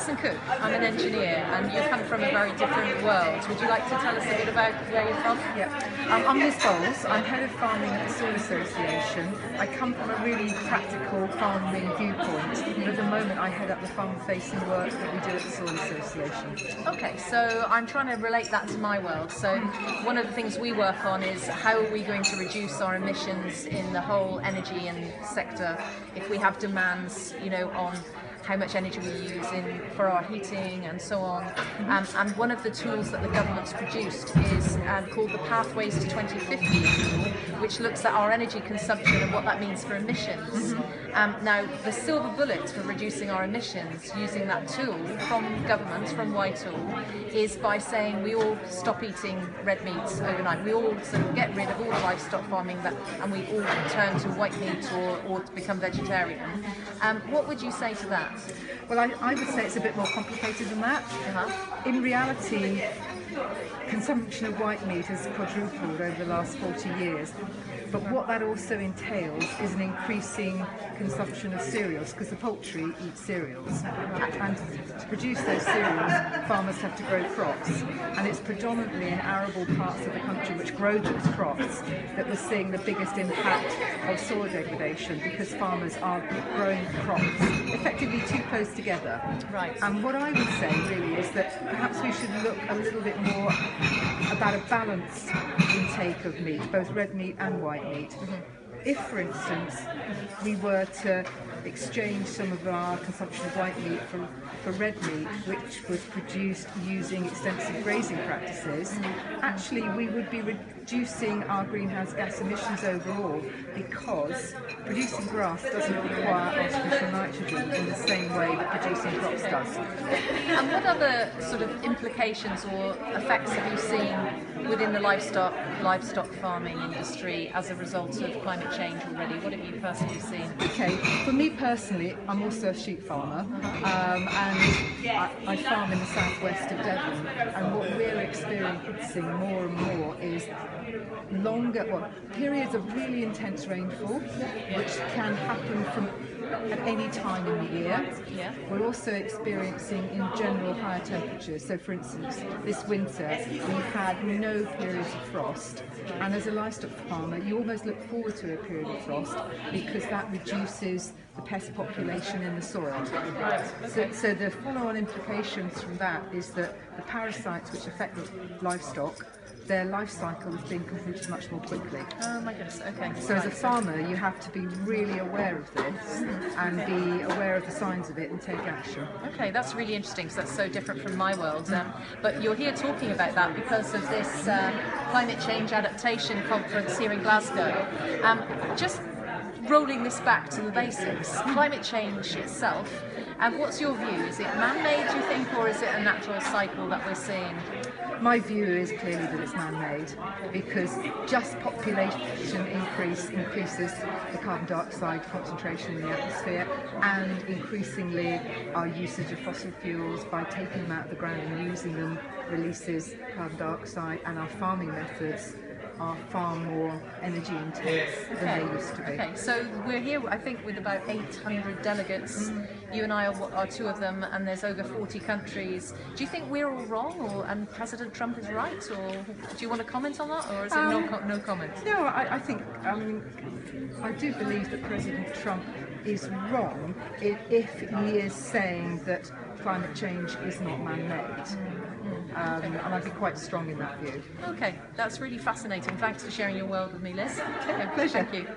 Alison Cooke. I'm an engineer, and you come from a very different world. Would you like to tell us a bit about where you're from? Yeah, I'm Liz Bowles. I'm head of farming at the Soil Association. I come from a really practical farming viewpoint, but at the moment I head up the farm-facing work that we do at the Soil Association. Okay, so I'm trying to relate that to my world. So one of the things we work on is how are we going to reduce our emissions in the whole energy and sector if we have demands, on how much energy we use for our heating and so on. And one of the tools that the government's produced is called the Pathways to 2050 tool, which looks at our energy consumption and what that means for emissions. Now, the silver bullet for reducing our emissions using that tool from governments, from Whitehall, is by saying we all stop eating red meats overnight. We all sort of get rid of all the livestock farming and we all turn to white meat or to become vegetarian. What would you say to that? Well, I would say it's a bit more complicated than that. In reality, consumption of white meat has quadrupled over the last 40 years. But what that also entails is an increasing consumption of cereals, because the poultry eat cereals. And to produce those cereals, farmers have to grow crops. And it's predominantly in arable parts of the country which grow those crops that we're seeing the biggest impact of soil degradation, because farmers are growing crops effectively too close together. Right. And what I would say really is that perhaps we should look a little bit more about a balanced intake of meat, both red meat and white meat. If, for instance, we were to exchange some of our consumption of white meat for red meat, which was produced using extensive grazing practices, actually we would be reducing our greenhouse gas emissions overall, because producing grass doesn't require artificial nitrogen in the same way that producing crops does. And what other sort of implications or effects have you seen within the livestock farming industry as a result of climate change already? What have you personally seen? Okay, for me personally, I'm also a sheep farmer, and I farm in the southwest of Devon, and what we're experiencing more and more is periods of really intense rainfall, which can happen at any time in the year. Yeah. We're also experiencing in general higher temperatures. So for instance, this winter we've had no periods of frost, and as a livestock farmer you almost look forward to a period of frost because that reduces the pest population in the soil. Right. Okay. So the follow-on implications from that is that the parasites which affect the livestock, their life cycle is being completed much more quickly. Oh my goodness, okay. So as a farmer you have to be really aware of this and be aware of the signs of it and take action. Okay, that's really interesting, because that's so different from my world. But you're here talking about that because of this climate change adaptation conference here in Glasgow. Just rolling this back to the basics, climate change itself, and what's your view? Is it man-made, do you think, or is it a natural cycle that we're seeing? My view is clearly that it's man-made, because just population increases the carbon dioxide concentration in the atmosphere, and increasingly our usage of fossil fuels by taking them out of the ground and using them releases carbon dioxide, and our farming methods are far more energy intense than they used to be. Okay, so we're here, I think, with about 800 delegates. You and I are two of them, and there's over 40 countries. Do you think we're all wrong, and President Trump is right, or do you want to comment on that, or is it no comment? No, I think I do believe that President Trump is wrong if he is saying that climate change is not man-made. And I'd be quite strong in that view. Okay, that's really fascinating. Thanks for sharing your world with me, Liz. Pleasure. Thank you.